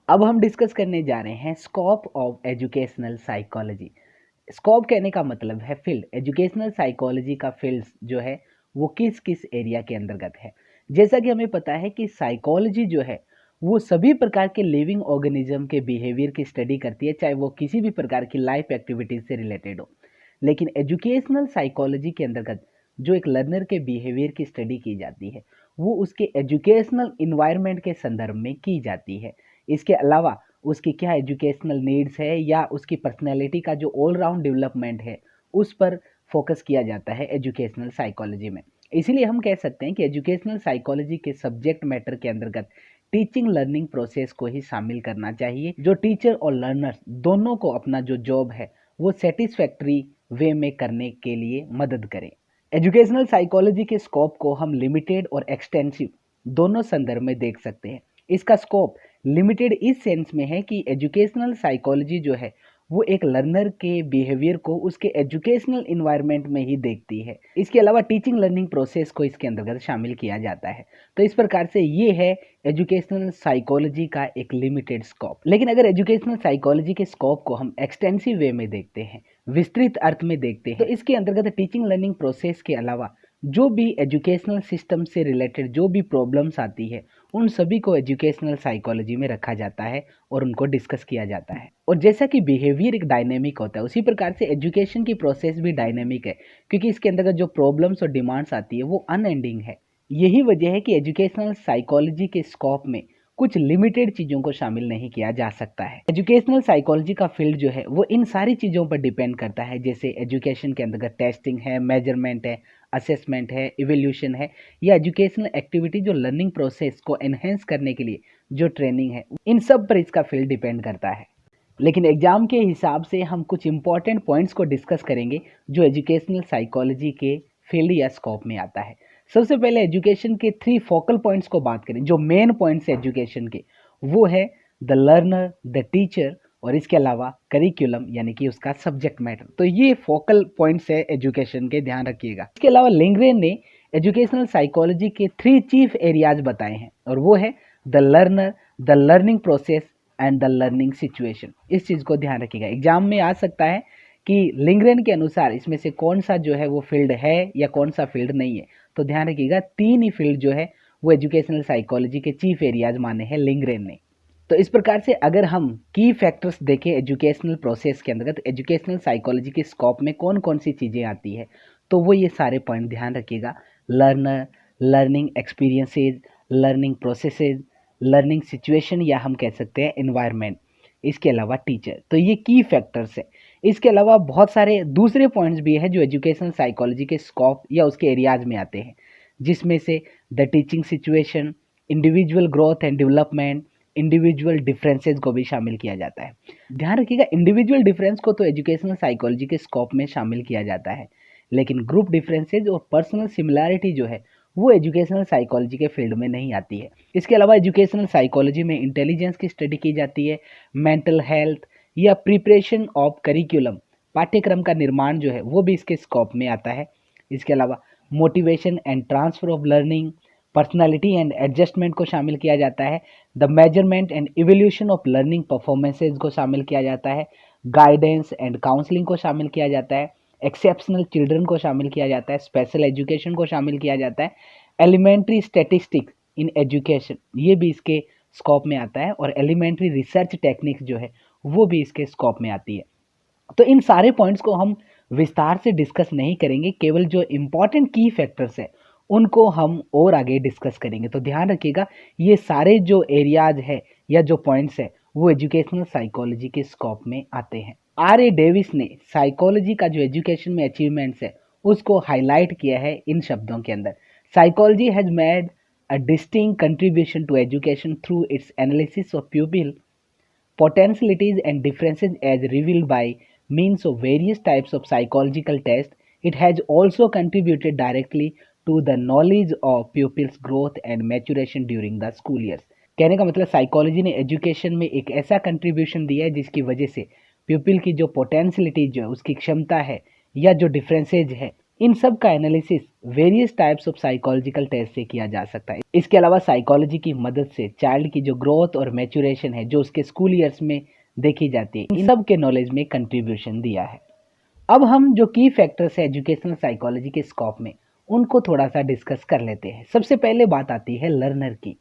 अब हम डिस्कस करने जा रहे हैं scope of educational psychology. Scope कहने का मतलब है फील्ड। एजुकेशनल साइकोलॉजी का फील्ड जो है वो किस किस एरिया के अंतर्गत है। जैसा कि हमें पता है कि साइकोलॉजी जो है वो सभी प्रकार के लिविंग ऑर्गेनिज्म के बिहेवियर की स्टडी करती है, चाहे वो किसी भी प्रकार की लाइफ एक्टिविटीज से रिलेटेड हो। लेकिन एजुकेशनल साइकोलॉजी के अंतर्गत जो एक लर्नर के बिहेवियर की स्टडी की जाती है वो उसके एजुकेशनल इन्वायरमेंट के संदर्भ में की जाती है। इसके अलावा उसकी क्या एजुकेशनल नीड्स है या उसकी पर्सनैलिटी का जो ऑल राउंड डेवलपमेंट है उस पर फोकस किया जाता है एजुकेशनल साइकोलॉजी में। इसीलिए हम कह सकते हैं कि एजुकेशनल साइकोलॉजी के सब्जेक्ट मैटर के अंतर्गत टीचिंग लर्निंग प्रोसेस को ही शामिल करना चाहिए, जो टीचर और लर्नर्स दोनों को अपना जो जॉब है वो सेटिस्फैक्ट्री वे में करने के लिए मदद करें। एजुकेशनल साइकोलॉजी के स्कोप को हम लिमिटेड और एक्सटेंसिव दोनों संदर्भ में देख सकते हैं। इसका स्कोप लिमिटेड इस सेंस में है कि एजुकेशनल साइकोलॉजी जो है वो एक लर्नर के बिहेवियर को उसके एजुकेशनल इन्वायरमेंट में ही देखती है। इसके अलावा टीचिंग लर्निंग प्रोसेस को इसके अंतर्गत शामिल किया जाता है। तो इस प्रकार से ये है एजुकेशनल साइकोलॉजी का एक लिमिटेड स्कोप। लेकिन अगर एजुकेशनल साइकोलॉजी के स्कोप को हम एक्सटेंसिव वे में देखते हैं, विस्तृत अर्थ में देखते हैं, तो इसके अंतर्गत टीचिंग लर्निंग प्रोसेस के अलावा जो भी एजुकेशनल सिस्टम से रिलेटेड जो भी प्रॉब्लम्स आती है उन सभी को एजुकेशनल साइकोलॉजी में रखा जाता है और उनको डिस्कस किया जाता है। और जैसा कि बिहेवियर एक डायनेमिक होता है उसी प्रकार से एजुकेशन की प्रोसेस भी डायनेमिक है, क्योंकि इसके अंतर्गत जो प्रॉब्लम्स और डिमांड्स आती है वो अनएंडिंग है। यही वजह है कि एजुकेशनल साइकोलॉजी के स्कोप में कुछ लिमिटेड चीज़ों को शामिल नहीं किया जा सकता है। एजुकेशनल साइकोलॉजी का फील्ड जो है वो इन सारी चीज़ों पर डिपेंड करता है, जैसे एजुकेशन के अंतर्गत टेस्टिंग है, मेजरमेंट है, असेसमेंट है, इवोल्यूशन है, या एजुकेशनल एक्टिविटी जो लर्निंग प्रोसेस को एनहेंस करने के लिए जो ट्रेनिंग है, इन सब पर इसका फील्ड डिपेंड करता है। लेकिन एग्जाम के हिसाब से हम कुछ इंपॉर्टेंट पॉइंट्स को डिस्कस करेंगे जो एजुकेशनल साइकोलॉजी के फील्ड या स्कोप में आता है। सबसे पहले एजुकेशन के 3 फोकल पॉइंट्स को बात करें, जो मेन पॉइंट्स है एजुकेशन के, वो है द लर्नर, द टीचर और इसके अलावा करिकुलम यानी कि उसका सब्जेक्ट मैटर। तो ये फोकल पॉइंट्स है एजुकेशन के, ध्यान रखिएगा। इसके अलावा लिंगरेन ने एजुकेशनल साइकोलॉजी के 3 चीफ एरियाज बताए हैं और वो है the learner, the learning process and the learning situation. इस चीज़ को ध्यान रखिएगा, एग्जाम में आ सकता है कि लिंगरेन के अनुसार इसमें से कौन सा जो है वो फील्ड है या कौन सा फील्ड नहीं है। तो ध्यान रखिएगा 3 ही फील्ड जो है वो एजुकेशनल साइकोलॉजी के चीफ एरियाज माने हैं लिंगरेन ने। तो इस प्रकार से अगर हम की फैक्टर्स देखें एजुकेशनल प्रोसेस के अंतर्गत एजुकेशनल साइकोलॉजी के स्कोप में कौन कौन सी चीज़ें आती है, तो वो ये सारे पॉइंट ध्यान रखिएगा। Learner, learning experiences, learning processes, learning situation या हम कह सकते हैं एनवायरनमेंट, इसके अलावा टीचर। तो ये की फैक्टर्स है। इसके अलावा बहुत सारे दूसरे पॉइंट्स भी है जो एजुकेशनल साइकोलॉजी के स्कोप या उसके एरियाज में आते हैं, जिसमें से the teaching situation, individual growth and development, individual differences को भी शामिल किया जाता है। ध्यान रखिएगा इंडिविजुअल डिफरेंस को तो एजुकेशनल साइकोलॉजी के स्कोप में शामिल किया जाता है, लेकिन ग्रुप डिफरेंसेस और पर्सनल सिमिलैरिटी जो है वो एजुकेशनल साइकोलॉजी के फील्ड में नहीं आती है। इसके अलावा एजुकेशनल साइकोलॉजी में इंटेलिजेंस की स्टडी की जाती है, मेंटल हेल्थ या प्रिपरेशन ऑफ करिकुलम, पाठ्यक्रम का निर्माण जो है वो भी इसके स्कोप में आता है। इसके अलावा motivation and transfer of learning, personality and adjustment को शामिल किया जाता है, the measurement and evolution of learning performances को शामिल किया जाता है, गाइडेंस एंड काउंसलिंग को शामिल किया जाता है, एक्सेप्शनल चिल्ड्रन को शामिल किया जाता है, स्पेशल एजुकेशन को शामिल किया जाता है, एलिमेंट्री स्टैटिस्टिक्स इन एजुकेशन ये भी इसके स्कोप में आता है, और एलिमेंट्री रिसर्च टेक्निक्स जो है वो भी इसके स्कोप में आती है। तो इन सारे पॉइंट्स को हम विस्तार से डिस्कस नहीं करेंगे, केवल जो इम्पॉर्टेंट की फैक्टर्स है उनको हम और आगे डिस्कस करेंगे। तो ध्यान रखिएगा ये सारे जो एरियाज है या जो पॉइंट्स है वो एजुकेशनल साइकोलॉजी के स्कोप में आते हैं। R.A. डेविस ने साइकोलॉजी का जो एजुकेशन में अचीवमेंट्स है उसको हाईलाइट किया है इन शब्दों के अंदर, psychology has made a distinct contribution to education through its analysis of pupil potentialities and differences as revealed by means of various types of psychological tests. It has also contributed directly to the knowledge of pupils' growth and maturation during the school years. कहने का मतलब psychology ने education में एक ऐसा contribution दिया है जिसकी वजह से प्यूपिल की जो पोटेंशियलिटी जो है उसकी क्षमता है या जो डिफरेंसेज है इन सब का analysis various types of psychological test से किया जा सकता है। इसके अलावा साइकोलॉजी की मदद से चाइल्ड की जो ग्रोथ और मैच्योरेशन है जो उसके स्कूल ईयर्स में देखी जाती है, इन सब के नॉलेज में कंट्रीब्यूशन दिया है। अब हम जो की फैक्टर्स है एजुकेशनल साइकोलॉजी के स्कोप में, उनको थोड़ा सा डिस्कस कर लेते हैं। सबसे पहले बात आती है लर्नर की।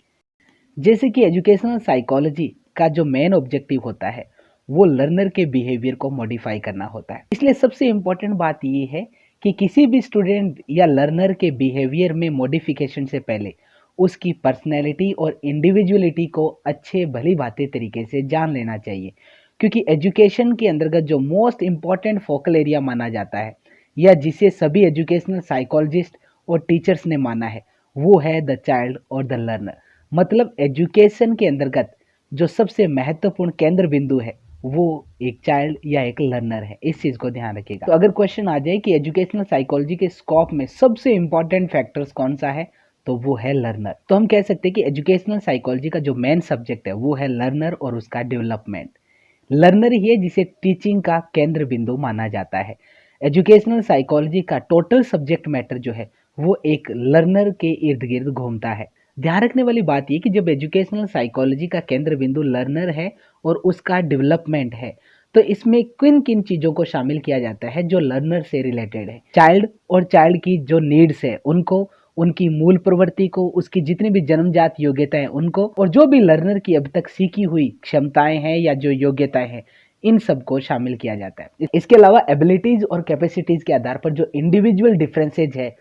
जैसे कि एजुकेशनल साइकोलॉजी का जो मेन ऑब्जेक्टिव होता है वो लर्नर के बिहेवियर को मॉडिफाई करना होता है। इसलिए सबसे इम्पोर्टेंट बात ये है कि किसी भी स्टूडेंट या लर्नर के बिहेवियर में मॉडिफिकेशन से पहले उसकी पर्सनैलिटी और इंडिविजुअलिटी को अच्छे भली भांति तरीके से जान लेना चाहिए, क्योंकि एजुकेशन के अंतर्गत जो मोस्ट इम्पॉर्टेंट फोकल एरिया माना जाता है या जिसे सभी एजुकेशनल साइकोलॉजिस्ट और टीचर्स ने माना है वो है द चाइल्ड और द लर्नर। मतलब एजुकेशन के अंतर्गत जो सबसे महत्वपूर्ण केंद्र बिंदु है वो एक चाइल्ड या एक लर्नर है। इस चीज़ को ध्यान रखिएगा। तो अगर क्वेश्चन आ जाए कि एजुकेशनल साइकोलॉजी के स्कोप में सबसे इंपॉर्टेंट फैक्टर्स कौन सा है, तो वो है लर्नर। तो हम कह सकते हैं कि एजुकेशनल साइकोलॉजी का जो मेन सब्जेक्ट है वो है लर्नर और उसका डेवलपमेंट। लर्नर ही है जिसे टीचिंग का केंद्र बिंदु माना जाता है। एजुकेशनल साइकोलॉजी का टोटल सब्जेक्ट मैटर जो है वो एक लर्नर के इर्द गिर्द घूमता है। ध्यान रखने वाली बात यह कि जब एजुकेशनल साइकोलॉजी का केंद्र बिंदु लर्नर है और उसका डेवलपमेंट है, तो इसमें किन किन चीज़ों को शामिल किया जाता है जो लर्नर से रिलेटेड है। चाइल्ड और चाइल्ड की जो नीड्स है उनको, उनकी मूल प्रवृत्ति को, उसकी जितनी भी जन्मजात योग्यताएं उनको, और जो भी लर्नर की अब तक सीखी हुई क्षमताएं हैं या जो योग्यताएं हैं, इन सब को शामिल किया जाता है। इसके अलावा एबिलिटीज और कैपेसिटीज के आधार पर जो इंडिविजुअल डिफरेंसेज है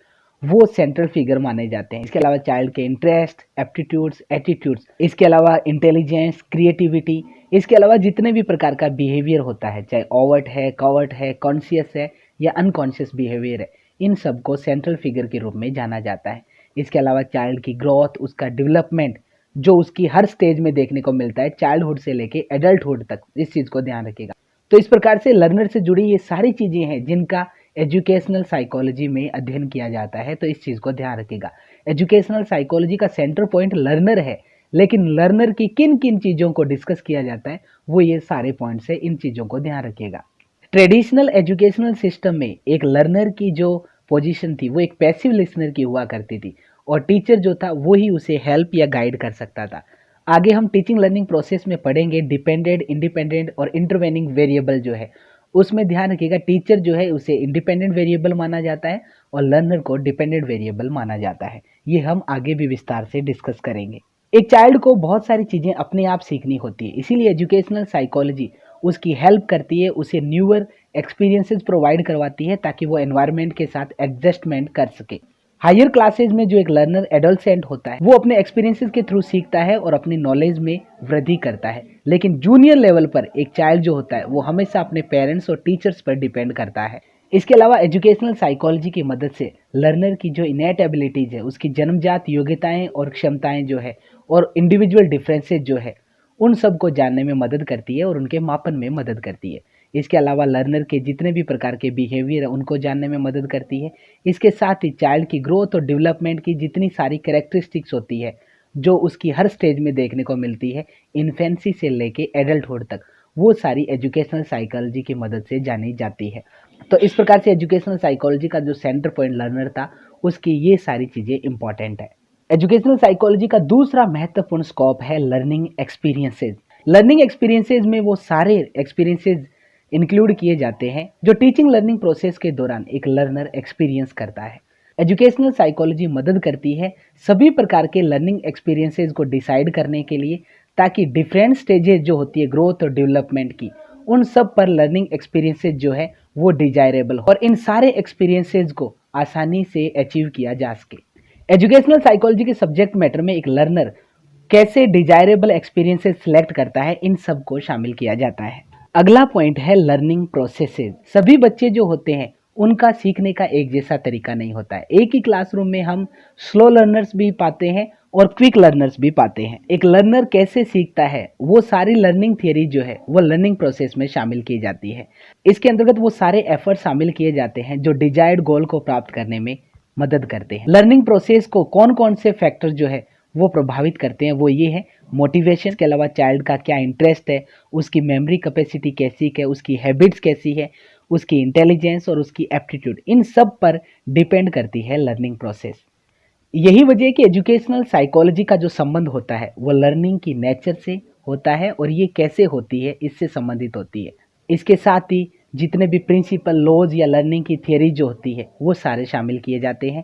वो सेंट्रल फिगर माने जाते हैं। इसके अलावा चाइल्ड के इंटरेस्ट, एप्टीट्यूड्स, एटीट्यूड्स, इसके अलावा इंटेलिजेंस, क्रिएटिविटी, इसके अलावा जितने भी प्रकार का बिहेवियर होता है, चाहे ओवर्ट है, कवर्ट है, कॉन्शियस है या अनकॉन्शियस बिहेवियर है, इन सब को सेंट्रल फिगर के रूप में जाना जाता है। इसके अलावा चाइल्ड की ग्रोथ, उसका डेवलपमेंट जो उसकी हर स्टेज में देखने को मिलता है, चाइल्डहुड से लेके एडल्टहुड तक, इस चीज़ को ध्यान रखिएगा। तो इस प्रकार से लर्नर से जुड़ी ये सारी चीज़ें हैं जिनका एजुकेशनल साइकोलॉजी में अध्ययन किया जाता है। तो इस चीज़ को ध्यान रखिएगा। एजुकेशनल साइकोलॉजी का सेंटर पॉइंट लर्नर है, लेकिन लर्नर की किन किन चीज़ों को डिस्कस किया जाता है वो ये सारे पॉइंट्स है, इन चीज़ों को ध्यान रखिएगा। ट्रेडिशनल एजुकेशनल सिस्टम में एक लर्नर की जो पोजीशन थी वो एक पैसिव लिसनर की हुआ करती थी और टीचर जो था वो ही उसे हेल्प या गाइड कर सकता था। आगे हम टीचिंग लर्निंग प्रोसेस में पढ़ेंगे डिपेंडेंट, इंडिपेंडेंट और इंटरवेनिंग वेरिएबल जो है, उसमें ध्यान रखिएगा टीचर जो है उसे इंडिपेंडेंट वेरिएबल माना जाता है और लर्नर को डिपेंडेंट वेरिएबल माना जाता है। ये हम आगे भी विस्तार से डिस्कस करेंगे। एक चाइल्ड को बहुत सारी चीज़ें अपने आप सीखनी होती है, इसीलिए एजुकेशनल साइकोलॉजी उसकी हेल्प करती है, उसे न्यूअर एक्सपीरियंसेस प्रोवाइड करवाती है ताकि वो एनवायरनमेंट के साथ एडजस्टमेंट कर सके। हायर क्लासेज में जो एक लर्नर एडोलसेंट होता है वो अपने एक्सपीरियंसेस के थ्रू सीखता है और अपनी नॉलेज में वृद्धि करता है, लेकिन जूनियर लेवल पर एक चाइल्ड जो होता है वो हमेशा अपने पेरेंट्स और टीचर्स पर डिपेंड करता है। इसके अलावा एजुकेशनल साइकोलॉजी की मदद से लर्नर की जो इनेट एबिलिटीज़ है, उसकी जन्मजात योग्यताएं और क्षमताएं जो है और इंडिविजुअल डिफरेंसेस जो है, उन सब को जानने में मदद करती है और उनके मापन में मदद करती है। इसके अलावा लर्नर के जितने भी प्रकार के बिहेवियर है उनको जानने में मदद करती है। इसके साथ ही चाइल्ड की ग्रोथ और डेवलपमेंट की जितनी सारी कैरेक्टरिस्टिक्स होती है जो उसकी हर स्टेज में देखने को मिलती है, इन्फेंसी से लेके एडल्टहुड तक, वो सारी एजुकेशनल साइकोलॉजी की मदद से जानी जाती है। तो इस प्रकार से एजुकेशनल साइकोलॉजी का जो सेंटर पॉइंट लर्नर था उसकी ये सारी चीज़ें इंपॉर्टेंट है। एजुकेशनल साइकोलॉजी का दूसरा महत्वपूर्ण स्कोप है लर्निंग एक्सपीरियंसेस। लर्निंग एक्सपीरियंसेस में वो सारे एक्सपीरियंसेस इंक्लूड किए जाते हैं जो टीचिंग लर्निंग प्रोसेस के दौरान एक लर्नर एक्सपीरियंस करता है। एजुकेशनल साइकोलॉजी मदद करती है सभी प्रकार के लर्निंग एक्सपीरियंसेस को डिसाइड करने के लिए, ताकि डिफरेंट स्टेजेस जो होती है ग्रोथ और डेवलपमेंट की, उन सब पर लर्निंग एक्सपीरियंसेस जो है वो डिजायरेबल हो और इन सारे एक्सपीरियंसेस को आसानी से अचीव किया जा सके। एजुकेशनल साइकोलॉजी के सब्जेक्ट मैटर में एक लर्नर कैसे डिजायरेबल एक्सपीरियंसेस सिलेक्ट करता है, इन सब को शामिल किया जाता है। अगला पॉइंट है लर्निंग प्रोसेसेस। सभी बच्चे जो होते हैं उनका सीखने का एक जैसा तरीका नहीं होता है। एक ही क्लासरूम में हम स्लो लर्नर्स भी पाते हैं और क्विक लर्नर्स भी पाते हैं। एक लर्नर कैसे सीखता है वो सारी लर्निंग थियरी जो है वो लर्निंग प्रोसेस में शामिल की जाती है। इसके अंतर्गत वो सारे एफर्ट शामिल किए जाते हैं जो डिजायर्ड गोल को प्राप्त करने में मदद करते हैं। लर्निंग प्रोसेस को कौन कौन से फैक्टर जो है वो प्रभावित करते हैं, वो ये है मोटिवेशन के अलावा चाइल्ड का क्या इंटरेस्ट है, उसकी मेमोरी कैपेसिटी कैसी है, उसकी हैबिट्स कैसी है, उसकी इंटेलिजेंस और उसकी एप्टीट्यूड, इन सब पर डिपेंड करती है लर्निंग प्रोसेस। यही वजह है कि एजुकेशनल साइकोलॉजी का जो संबंध होता है वो लर्निंग की नेचर से होता है और ये कैसे होती है इससे संबंधित होती है। इसके साथ ही जितने भी प्रिंसिपल, लॉज या लर्निंग की थियरी जो होती है वो सारे शामिल किए जाते हैं।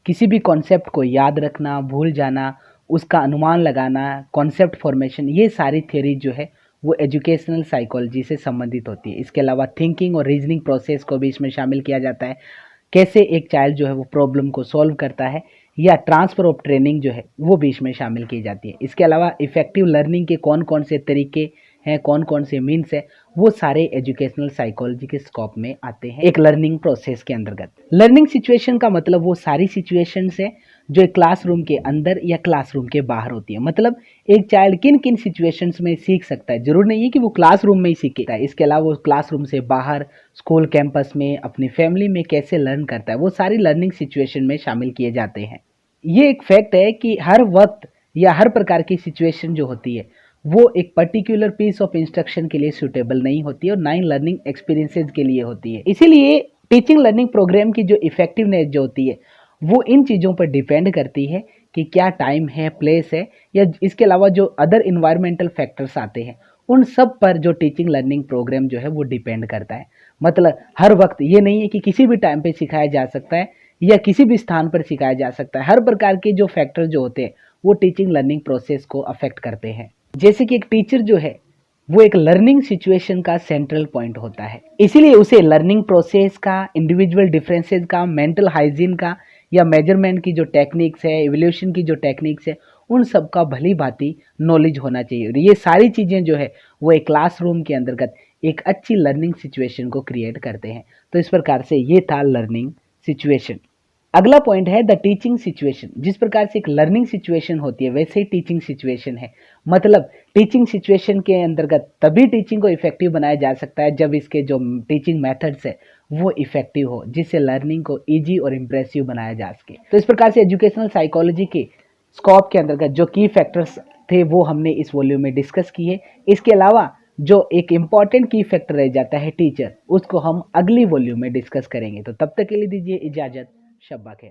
किसी भी कॉन्सेप्ट को याद रखना, भूल जाना, उसका अनुमान लगाना, कॉन्सेप्ट फॉर्मेशन, ये सारी थियरी जो है वो एजुकेशनल साइकोलॉजी से संबंधित होती है। इसके अलावा थिंकिंग और रीजनिंग प्रोसेस को भी इसमें शामिल किया जाता है। कैसे एक चाइल्ड जो है वो प्रॉब्लम को सॉल्व करता है, या ट्रांसफ़र ऑफ ट्रेनिंग जो है वो भी इसमें शामिल की जाती है। इसके अलावा इफ़ेक्टिव लर्निंग के कौन कौन से तरीके हैं, कौन कौन से मीन्स है, वो सारे एजुकेशनल साइकोलॉजी के स्कोप में आते हैं एक लर्निंग प्रोसेस के अंतर्गत। लर्निंग सिचुएशन का मतलब वो सारी सिचुएशंस है जो एक क्लासरूम के अंदर या क्लासरूम के बाहर होती है। मतलब एक चाइल्ड किन किन सिचुएशंस में सीख सकता है, जरूर नहीं है कि वो क्लासरूम में ही सीखेगा। इसके अलावा वो क्लासरूम से बाहर, स्कूल कैंपस में, अपनी फैमिली में कैसे लर्न करता है, वो सारी लर्निंग सिचुएशन में शामिल किए जाते हैं। ये एक फैक्ट है कि हर वक्त या हर प्रकार की सिचुएशन जो होती है वो एक पर्टिकुलर पीस ऑफ इंस्ट्रक्शन के लिए सूटेबल नहीं होती है और ना ही लर्निंग एक्सपीरियंसेस के लिए होती है। इसीलिए टीचिंग लर्निंग प्रोग्राम की जो इफेक्टिवनेस जो होती है वो इन चीज़ों पर डिपेंड करती है कि क्या टाइम है, प्लेस है, या इसके अलावा जो अदर इन्वायरमेंटल फैक्टर्स आते हैं उन सब पर जो टीचिंग लर्निंग प्रोग्राम जो है वो डिपेंड करता है। मतलब हर वक्त ये नहीं है कि किसी भी टाइम पे सिखाया जा सकता है या किसी भी स्थान पर सिखाया जा सकता है। हर प्रकार के जो फैक्टर जो होते हैं वो टीचिंग लर्निंग प्रोसेस को अफेक्ट करते हैं। जैसे कि एक टीचर जो है वो एक लर्निंग सिचुएशन का सेंट्रल पॉइंट होता है, इसीलिए उसे लर्निंग प्रोसेस का, इंडिविजुअल डिफरेंसेस का, मेंटल हाइजीन का, या मेजरमेंट की जो टेक्निक्स है, इवोल्यूशन की जो टेक्निक्स है, उन सब का भली भांति नॉलेज होना चाहिए। और ये सारी चीज़ें जो है वो एक क्लासरूम के अंतर्गत एक अच्छी लर्निंग सिचुएशन को क्रिएट करते हैं। तो इस प्रकार से ये था लर्निंग सिचुएशन। अगला पॉइंट है द टीचिंग सिचुएशन। जिस प्रकार से एक लर्निंग सिचुएशन होती है वैसे ही टीचिंग सिचुएशन है। मतलब टीचिंग सिचुएशन के अंतर्गत तभी टीचिंग को इफेक्टिव बनाया जा सकता है जब इसके जो टीचिंग मेथड्स है वो इफेक्टिव हो, जिससे लर्निंग को इजी और इम्प्रेसिव बनाया जा सके। तो इस प्रकार से एजुकेशनल साइकोलॉजी के स्कोप के अंतर्गत जो की फैक्टर्स थे वो हमने इस वॉल्यूम में डिस्कस किए। इसके अलावा जो एक इम्पॉर्टेंट की फैक्टर रह जाता है टीचर, उसको हम अगली वॉल्यूम में डिस्कस करेंगे। तो तब तक के लिए दीजिए इजाज़त। शब्बा खैर।